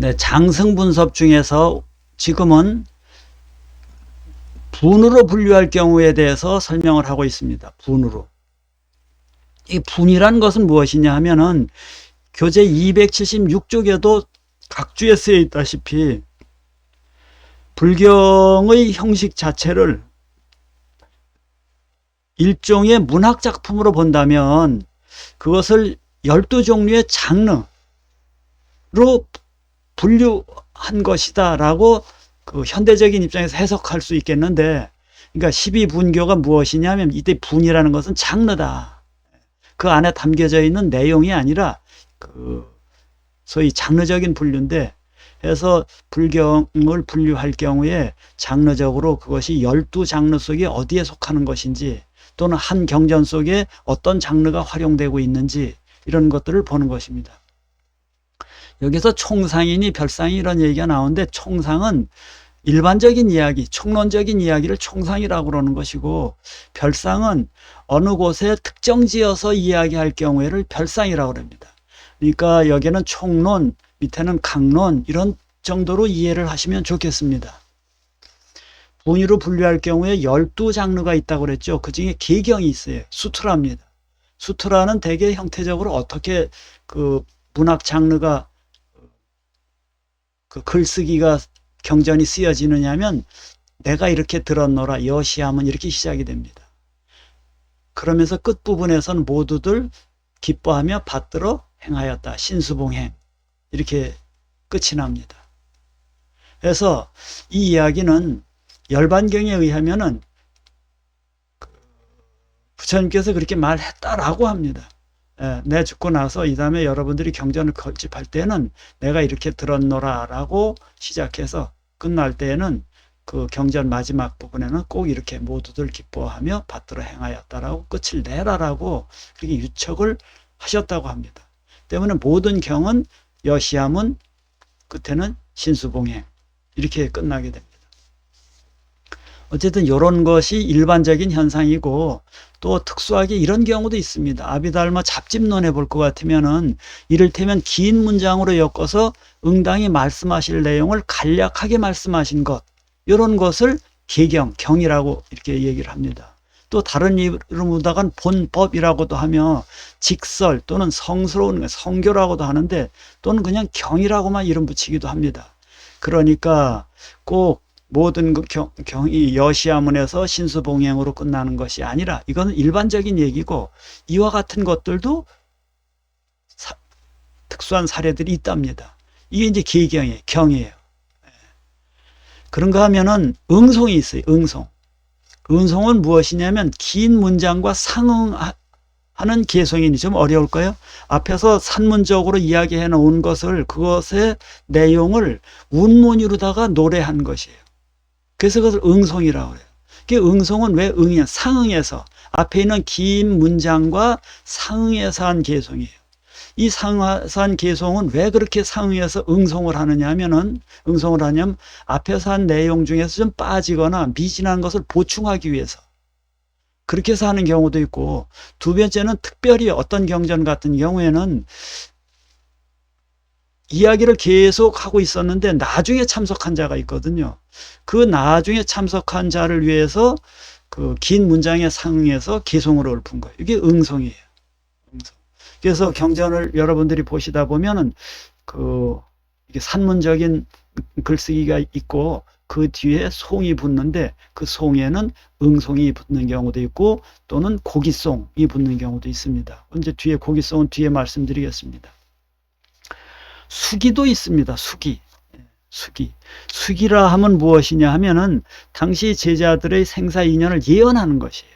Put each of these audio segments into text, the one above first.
네, 장승 분섭 중에서 지금은 분으로 분류할 경우에 대해서 설명을 하고 있습니다. 분으로. 이 분이란 것은 무엇이냐 하면은 교재 276쪽에도 각주에 쓰여 있다시피 불경의 형식 자체를 일종의 문학 작품으로 본다면 그것을 12종류의 장르로 분류한 것이다 라고 그 현대적인 입장에서 해석할 수 있겠는데, 그러니까 12분교가 무엇이냐면 이때 분이라는 것은 장르다. 그 안에 담겨져 있는 내용이 아니라 그 소위 장르적인 분류인데, 해서 불경을 분류할 경우에 장르적으로 그것이 12장르 속에 어디에 속하는 것인지 또는 한 경전 속에 어떤 장르가 활용되고 있는지 이런 것들을 보는 것입니다. 여기서 총상이니 별상이 이런 얘기가 나오는데, 총상은 일반적인 이야기, 총론적인 이야기를 총상이라고 그러는 것이고, 별상은 어느 곳에 특정 지어서 이야기할 경우에를 별상이라고 합니다. 그러니까 여기는 총론, 밑에는 강론 이런 정도로 이해를 하시면 좋겠습니다. 분위로 분류할 경우에 12장르가 있다고 그랬죠. 그 중에 계경이 있어요. 수트라입니다. 수트라는 대개 형태적으로 어떻게 그 문학 장르가 그 글쓰기가 경전이 쓰여지느냐 하면 내가 이렇게 들었노라 여시함은 이렇게 시작이 됩니다. 그러면서 끝부분에서는 모두들 기뻐하며 받들어 행하였다. 신수봉행 이렇게 끝이 납니다. 그래서 이 이야기는 열반경에 의하면은 부처님께서 그렇게 말했다라고 합니다. 내 죽고 나서 이 다음에 여러분들이 경전을 걸집할 때는 내가 이렇게 들었노라 라고 시작해서 끝날 때에는 그 경전 마지막 부분에는 꼭 이렇게 모두들 기뻐하며 받들어 행하였다라고 끝을 내라라고 그렇게 유척을 하셨다고 합니다. 때문에 모든 경은 여시함은 끝에는 신수봉행 이렇게 끝나게 됩니다. 어쨌든 이런 것이 일반적인 현상이고, 또 특수하게 이런 경우도 있습니다. 아비달마 잡집론해 볼 것 같으면은 이를테면 긴 문장으로 엮어서 응당이 말씀하실 내용을 간략하게 말씀하신 것, 이런 것을 계경, 경이라고 이렇게 얘기를 합니다. 또 다른 이름으로다간 본법이라고도 하며 직설 또는 성스러운 성교라고도 하는데, 또는 그냥 경이라고만 이름 붙이기도 합니다. 그러니까 꼭 모든 그 경이 여시아문에서 신수봉행으로 끝나는 것이 아니라 이거는 일반적인 얘기고, 이와 같은 것들도 특수한 사례들이 있답니다. 이게 이제 계경이에요. 경이에요. 그런가 하면은 응송이 있어요. 응송. 응송은 무엇이냐면 긴 문장과 상응하는 개송이니 좀 어려울까요? 앞에서 산문적으로 이야기해 놓은 것을, 그것의 내용을 운문으로다가 노래한 것이에요. 그래서 그것을 응송이라고 해요. 그 응송은 왜 응이냐? 상응해서, 앞에 있는 긴 문장과 상응해서 한 개송이에요. 이 상응해서 한 개송은 왜 그렇게 상응해서 응송을 하느냐 하면은, 응송을 하냐면 앞에서 한 내용 중에서 좀 빠지거나 미진한 것을 보충하기 위해서 그렇게 해서 하는 경우도 있고, 두 번째는 특별히 어떤 경전 같은 경우에는 이야기를 계속 하고 있었는데 나중에 참석한 자가 있거든요. 그 나중에 참석한 자를 위해서 그 긴 문장에 상응해서 개송으로 읊은 거예요. 이게 응송이에요. 응송. 그래서 경전을 여러분들이 보시다 보면은 이게 산문적인 글쓰기가 있고 그 뒤에 송이 붙는데, 그 송에는 응송이 붙는 경우도 있고 또는 고기송이 붙는 경우도 있습니다. 이제 뒤에 고기송은 뒤에 말씀드리겠습니다. 수기도 있습니다. 수기. 수기라 하면 무엇이냐 하면은 당시 제자들의 생사 인연을 예언하는 것이에요.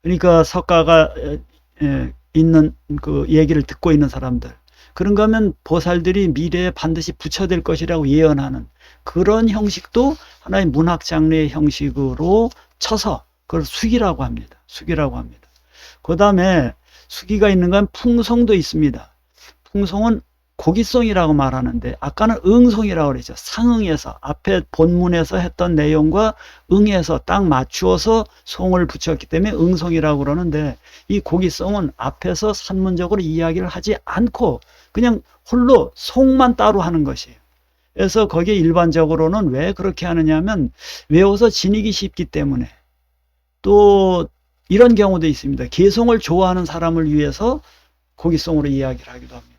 그러니까 석가가 있는 그 얘기를 듣고 있는 사람들, 그런가 하면 보살들이 미래에 반드시 부처될 것이라고 예언하는 그런 형식도 하나의 문학 장르의 형식으로 쳐서 그걸 수기라고 합니다. 수기라고 합니다. 그 다음에 수기가 있는 건 풍송도 있습니다. 풍송은 고기송이라고 말하는데 아까는 응송이라고 그랬죠. 상응해서 앞에 본문에서 했던 내용과 응해서 딱 맞추어서 송을 붙였기 때문에 응송이라고 그러는데 이 고기송은 앞에서 산문적으로 이야기를 하지 않고 그냥 홀로 송만 따로 하는 것이에요. 그래서 거기에 일반적으로는 왜 그렇게 하느냐면 외워서 지니기 쉽기 때문에 또 이런 경우도 있습니다. 개송을 좋아하는 사람을 위해서 고기송으로 이야기를 하기도 합니다.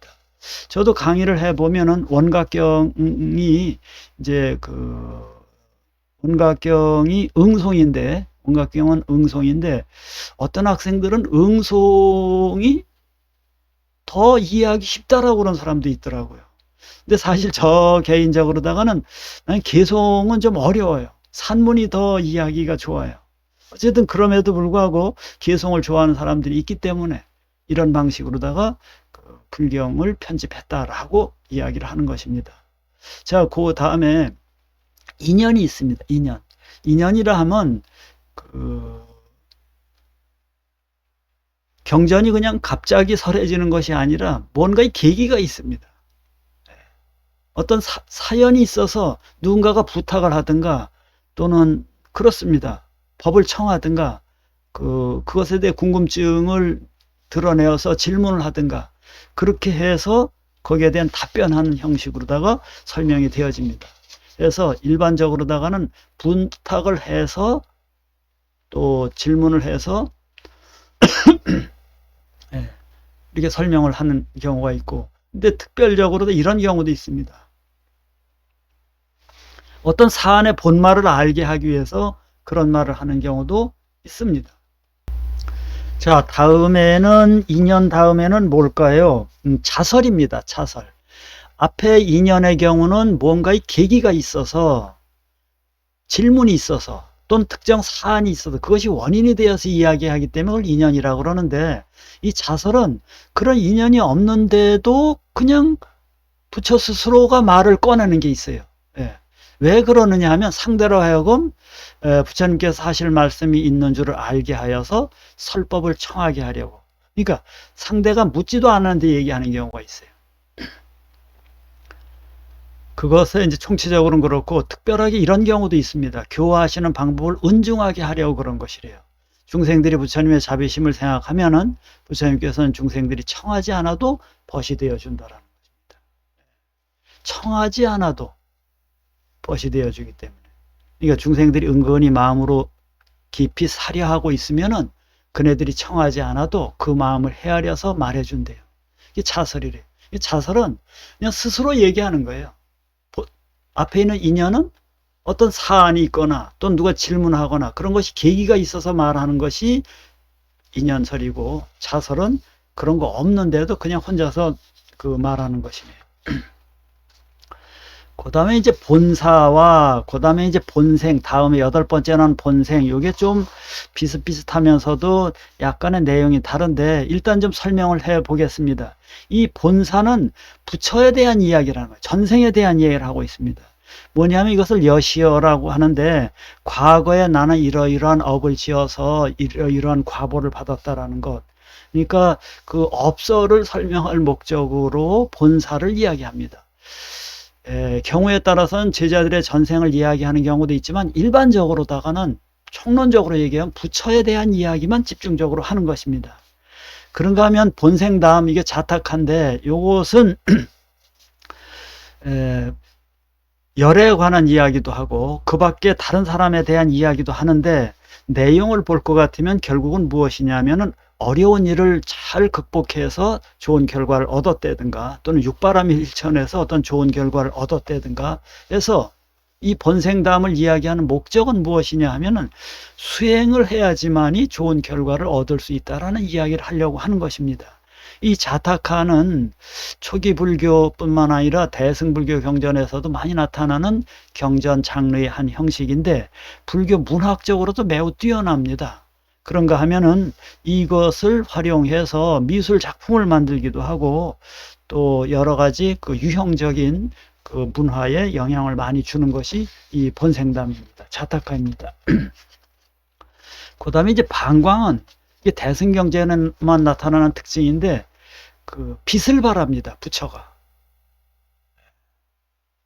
저도 강의를 해보면은 원각경이 이제 원각경이 응송인데, 원각경은 응송인데, 어떤 학생들은 응송이 더 이해하기 쉽다라고 그런 사람도 있더라고요. 근데 사실 저 개인적으로다가는 난 개송은 좀 어려워요. 산문이 더 이해하기가 좋아요. 어쨌든 그럼에도 불구하고 개송을 좋아하는 사람들이 있기 때문에 이런 방식으로다가 불경을 편집했다라고 이야기를 하는 것입니다. 자, 그 다음에 인연이 있습니다. 인연. 인연이라 하면 경전이 그냥 갑자기 설해지는 것이 아니라 뭔가의 계기가 있습니다. 어떤 사연이 있어서 누군가가 부탁을 하든가 또는 그렇습니다. 법을 청하든가 그것에 대해 궁금증을 드러내어서 질문을 하든가 그렇게 해서 거기에 대한 답변하는 형식으로다가 설명이 되어집니다. 그래서 일반적으로다가는 부탁을 해서 또 질문을 해서 이렇게 설명을 하는 경우가 있고, 근데 특별적으로도 이런 경우도 있습니다. 어떤 사안의 본말을 알게 하기 위해서 그런 말을 하는 경우도 있습니다. 자, 다음에는 인연 다음에는 뭘까요? 자설입니다. 자설. 앞에 인연의 경우는 뭔가의 계기가 있어서 질문이 있어서 또는 특정 사안이 있어서 그것이 원인이 되어서 이야기하기 때문에 그걸 인연이라고 그러는데 이 자설은 그런 인연이 없는데도 그냥 부처 스스로가 말을 꺼내는 게 있어요. 예. 왜 그러느냐 하면 상대로 하여금 부처님께서 하실 말씀이 있는 줄을 알게 하여서 설법을 청하게 하려고. 그러니까 상대가 묻지도 않았는데 얘기하는 경우가 있어요. 그것에 이제 총체적으로는 그렇고 특별하게 이런 경우도 있습니다. 교화하시는 방법을 은중하게 하려고 그런 것이래요. 중생들이 부처님의 자비심을 생각하면은 부처님께서는 중생들이 청하지 않아도 벗이 되어 준다라는 것입니다. 청하지 않아도 벗이 되어 주기 때문에. 그러니까 중생들이 은근히 마음으로 깊이 사려하고 있으면은 그네들이 청하지 않아도 그 마음을 헤아려서 말해준대요. 이게 자설이래요. 이 자설은 그냥 스스로 얘기하는 거예요. 앞에 있는 인연은 어떤 사안이 있거나 또 누가 질문하거나 그런 것이 계기가 있어서 말하는 것이 인연설이고, 자설은 그런 거 없는데도 그냥 혼자서 말하는 것이네요. 그 다음에 이제 본사와 그 다음에 이제 본생, 다음에 8번째는 본생. 이게 좀 비슷비슷하면서도 약간의 내용이 다른데 일단 좀 설명을 해 보겠습니다. 이 본사는 부처에 대한 이야기라는 거예요. 전생에 대한 이야기를 하고 있습니다. 뭐냐면 이것을 여시어라고 하는데 과거에 나는 이러이러한 업을 지어서 이러이러한 과보를 받았다라는 것. 그러니까 그 업서를 설명할 목적으로 본사를 이야기합니다. 경우에 따라서는 제자들의 전생을 이야기하는 경우도 있지만 일반적으로다가는 총론적으로 얘기하면 부처에 대한 이야기만 집중적으로 하는 것입니다. 그런가 하면 본생 다음 이게 자탁한데 요것은 열에 관한 이야기도 하고 그 밖에 다른 사람에 대한 이야기도 하는데 내용을 볼 것 같으면 결국은 무엇이냐면은 어려운 일을 잘 극복해서 좋은 결과를 얻었다든가 또는 육바람이 일천해서 어떤 좋은 결과를 얻었다든가 해서 이 본생담을 이야기하는 목적은 무엇이냐 하면은 수행을 해야지만이 좋은 결과를 얻을 수 있다라는 이야기를 하려고 하는 것입니다. 이 자타카는 초기 불교뿐만 아니라 대승불교 경전에서도 많이 나타나는 경전 장르의 한 형식인데 불교 문학적으로도 매우 뛰어납니다. 그런가 하면은 이것을 활용해서 미술 작품을 만들기도 하고 또 여러 가지 유형적인 문화에 영향을 많이 주는 것이 이 본생담입니다. 자타카입니다. 그 다음에 이제 방광은 이게 대승경전에만 나타나는 특징인데 빛을 발합니다. 부처가.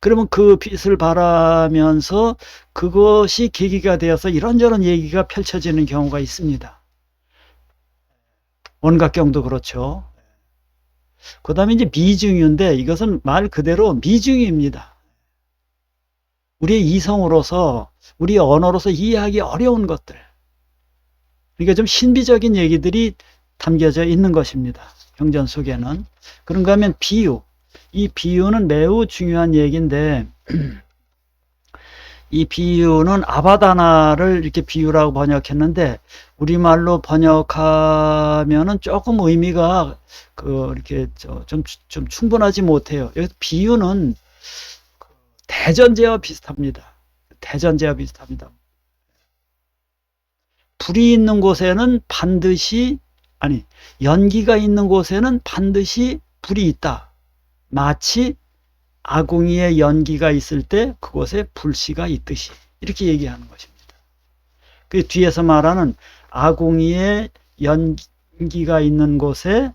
그러면 그 빛을 바라면서 그것이 계기가 되어서 이런저런 얘기가 펼쳐지는 경우가 있습니다. 원각경도 그렇죠. 그 다음에 이제 미증유인데 이것은 말 그대로 미증유입니다. 우리의 이성으로서, 우리 언어로서 이해하기 어려운 것들. 그러니까 좀 신비적인 얘기들이 담겨져 있는 것입니다. 경전 속에는. 그런가 하면 비유. 이 비유는 매우 중요한 얘기인데 이 비유는 아바다나를 이렇게 비유라고 번역했는데 우리말로 번역하면은 조금 의미가 이렇게 좀 충분하지 못해요. 여기서 비유는 대전제와 비슷합니다. 대전제와 비슷합니다. 불이 있는 곳에는 반드시, 아니, 연기가 있는 곳에는 반드시 불이 있다. 마치 아궁이에 연기가 있을 때 그곳에 불씨가 있듯이 이렇게 얘기하는 것입니다. 그 뒤에서 말하는 아궁이에 연기가 있는 곳에,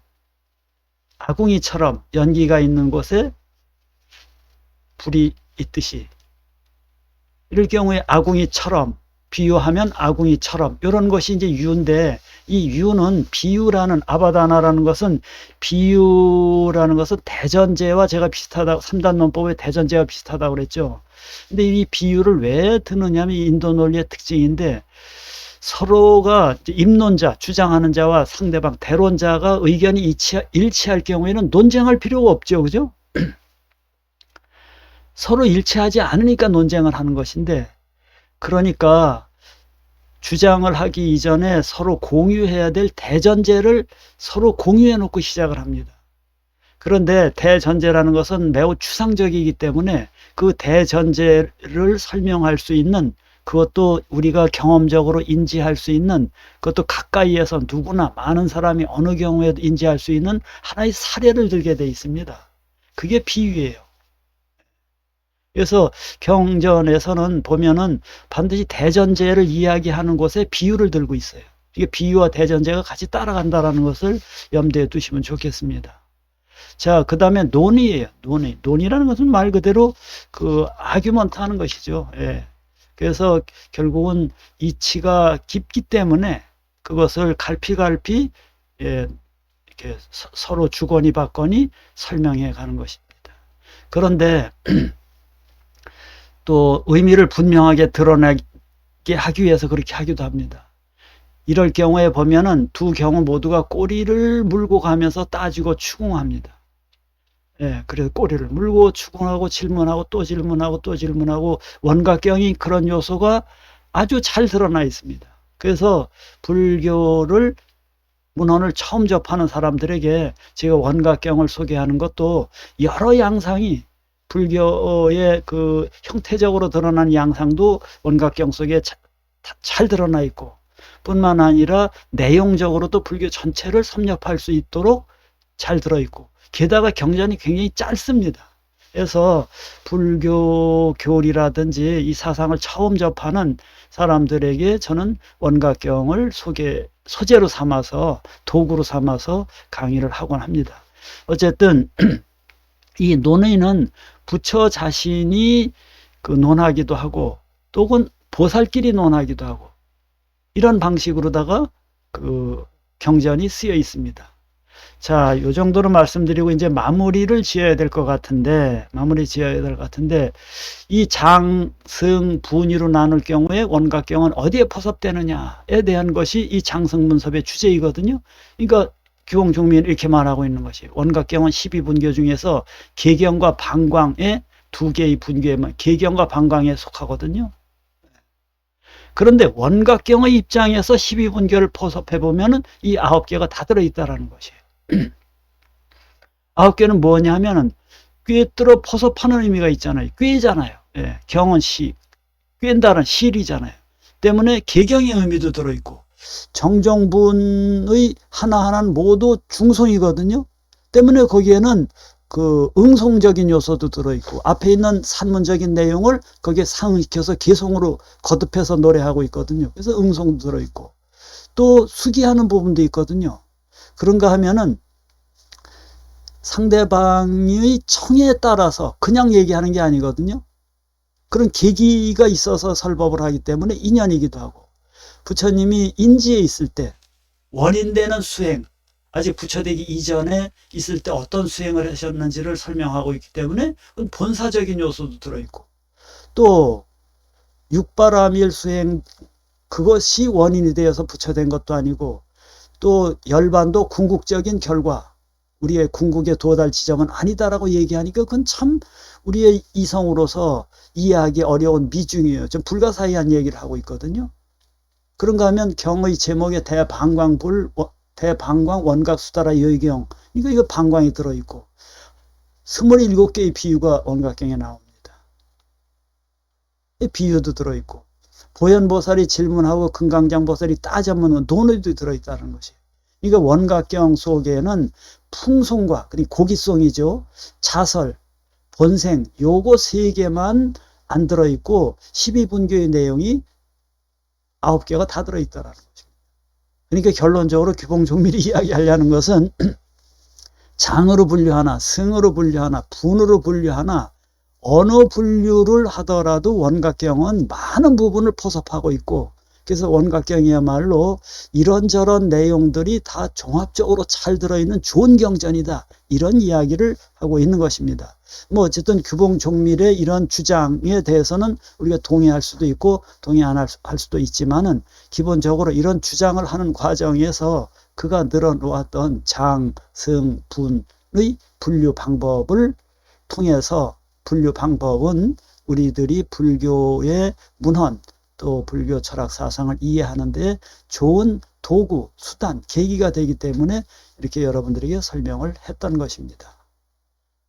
아궁이처럼 연기가 있는 곳에 불이 있듯이, 이럴 경우에 아궁이처럼, 비유하면 아궁이처럼, 이런 것이 이제 유인데, 이 유는 비유라는, 아바다나라는 것은, 비유라는 것은 대전제와 제가 비슷하다, 3단 논법의 대전제와 비슷하다고 그랬죠. 근데 이 비유를 왜 드느냐면 인도 논리의 특징인데, 서로가 입론자, 주장하는 자와 상대방, 대론자가 의견이 일치할 경우에는 논쟁할 필요가 없죠. 그죠? 서로 일치하지 않으니까 논쟁을 하는 것인데, 그러니까 주장을 하기 이전에 서로 공유해야 될 대전제를 서로 공유해 놓고 시작을 합니다. 그런데 대전제라는 것은 매우 추상적이기 때문에 그 대전제를 설명할 수 있는, 그것도 우리가 경험적으로 인지할 수 있는, 그것도 가까이에서 누구나 많은 사람이 어느 경우에도 인지할 수 있는 하나의 사례를 들게 돼 있습니다. 그게 비유예요. 그래서 경전에서는 보면은 반드시 대전제를 이야기하는 곳에 비유를 들고 있어요. 이게 비유와 대전제가 같이 따라간다는 것을 염두에 두시면 좋겠습니다. 자, 그 다음에 논의예요. 논의. 논의라는 것은 말 그대로 아규먼트 하는 것이죠. 예. 그래서 결국은 이치가 깊기 때문에 그것을 갈피갈피, 예, 이렇게 서로 주거니 받거니 설명해 가는 것입니다. 그런데 또 의미를 분명하게 드러나게 하기 위해서 그렇게 하기도 합니다. 이럴 경우에 보면은 두 경우 모두가 꼬리를 물고 가면서 따지고 추궁합니다. 예, 그래서 꼬리를 물고 추궁하고 질문하고 또 질문하고 또 질문하고, 원각경이 그런 요소가 아주 잘 드러나 있습니다. 그래서 불교를, 문헌을 처음 접하는 사람들에게 제가 원각경을 소개하는 것도 여러 양상이, 불교의 그 형태적으로 드러난 양상도 원각경 속에 잘 드러나 있고, 뿐만 아니라 내용적으로도 불교 전체를 섭렵할 수 있도록 잘 들어있고, 게다가 경전이 굉장히 짧습니다. 그래서 불교 교리라든지 이 사상을 처음 접하는 사람들에게 저는 원각경을 소재로 삼아서, 도구로 삼아서 강의를 하곤 합니다. 어쨌든 이 논의는 부처 자신이 논하기도 하고, 또는 보살끼리 논하기도 하고, 이런 방식으로다가 경전이 쓰여 있습니다. 자, 요 정도로 말씀드리고 이제 마무리를 지어야 될 것 같은데, 이 장, 승, 분위로 나눌 경우에 원각경은 어디에 포섭되느냐에 대한 것이 이 장승문섭의 주제이거든요. 그러니까 규홍종민 이렇게 말하고 있는 것이, 원각경은 12분교 중에서 계경과 방광의 두 개의 분교에만, 계경과 방광에 속하거든요. 그런데 원각경의 입장에서 12분교를 포섭해 보면은 이 9개가 다 들어있다라는 것이에요. 9개는 뭐냐 하면은 꿰뚫어 포섭하는 의미가 있잖아요. 꿰잖아요. 예, 경은 시, 꿰다는 실이잖아요. 때문에 계경의 의미도 들어있고, 정정분의 하나하나는 모두 중성이거든요. 때문에 거기에는 응송적인 요소도 들어있고, 앞에 있는 산문적인 내용을 거기에 상응시켜서 개성으로 거듭해서 노래하고 있거든요. 그래서 응송도 들어있고, 또 수기하는 부분도 있거든요. 그런가 하면은 상대방의 청에 따라서 그냥 얘기하는 게 아니거든요. 그런 계기가 있어서 설법을 하기 때문에 인연이기도 하고, 부처님이 인지에 있을 때 원인되는 수행, 아직 부처되기 이전에 있을 때 어떤 수행을 하셨는지를 설명하고 있기 때문에 본사적인 요소도 들어있고, 또 육바라밀 수행, 그것이 원인이 되어서 부처된 것도 아니고, 또 열반도 궁극적인 결과, 우리의 궁극의 도달 지점은 아니다라고 얘기하니까 그건 참 우리의 이성으로서 이해하기 어려운 미중이에요. 좀 불가사의한 얘기를 하고 있거든요. 그런가 하면 경의 제목에 대방광 원각수다라 여의경, 이거 방광이 들어있고 27개의 비유가 원각경에 나옵니다. 비유도 들어있고, 보현보살이 질문하고 금강장보살이 따져묻는 논의도 들어있다는 것이에요. 그러니까 원각경 속에는 풍송과, 그러니까 고기송이죠, 자설, 본생, 요거 세 개만 안 들어있고 12분교의 내용이 9개가 다 들어있다라는 것입니다. 그러니까 결론적으로 규봉종밀이 이야기하려는 것은 장으로 분류하나 승으로 분류하나 분으로 분류하나 어느 분류를 하더라도 원각경은 많은 부분을 포섭하고 있고, 그래서 원각경이야말로 이런저런 내용들이 다 종합적으로 잘 들어있는 좋은 경전이다, 이런 이야기를 하고 있는 것입니다. 뭐 어쨌든 규봉종밀의 이런 주장에 대해서는 우리가 동의할 수도 있고 동의 안 할 수도 있지만은, 기본적으로 이런 주장을 하는 과정에서 그가 늘어놓았던 장, 승, 분의 분류 방법을 통해서, 분류 방법은 우리들이 불교의 문헌, 또 불교 철학 사상을 이해하는 데 좋은 도구, 수단, 계기가 되기 때문에 이렇게 여러분들에게 설명을 했던 것입니다.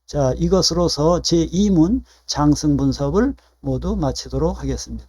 자, 이것으로서 제2문 장승분석을 모두 마치도록 하겠습니다.